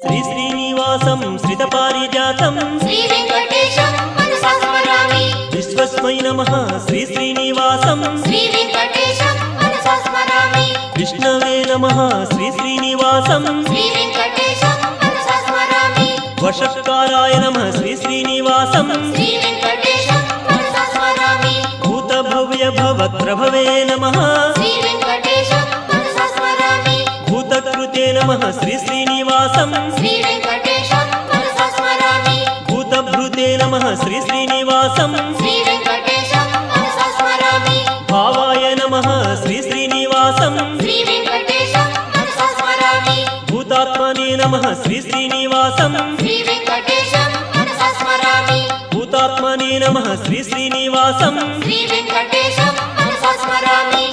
श्री श्रीनिवासं श्रितपारिजातं श्री वेंकटेशं मनसा स्मरामि। विश्वस्मै नमः श्री श्रीनिवासं श्री वेंकटेशं मनसा स्मरामि। विष्णवे नमः श्री श्रीनिवासं श्री वेंकटेशं मनसा स्मरामि। वषट्काराय नमः श्री श्रीनिवासं श्री वेंकटेशं मनसा स्मरामि। भूतभव्य भवत्प्रभवे नमः श्री वेंकटेशं मनसा स्मरामि। भूतकृते नमः श्री श्रीनिवासं श्री वेंकटेशं मनसा स्मरामि। भूतभृते नमः श्री श्रीनिवासं श्री वेंकटेशं मनसा स्मरामि। भावाय नमः श्री श्रीनिवासं श्री वेंकटेशं मनसा स्मरामि। भूतात्मने नमः श्री श्रीनिवासं श्री वेंकटेशं मनसा स्मरामि। भूतात्मने नमः श्री श्रीनिवासं श्री वेंकटेशं मनसा स्मरामि।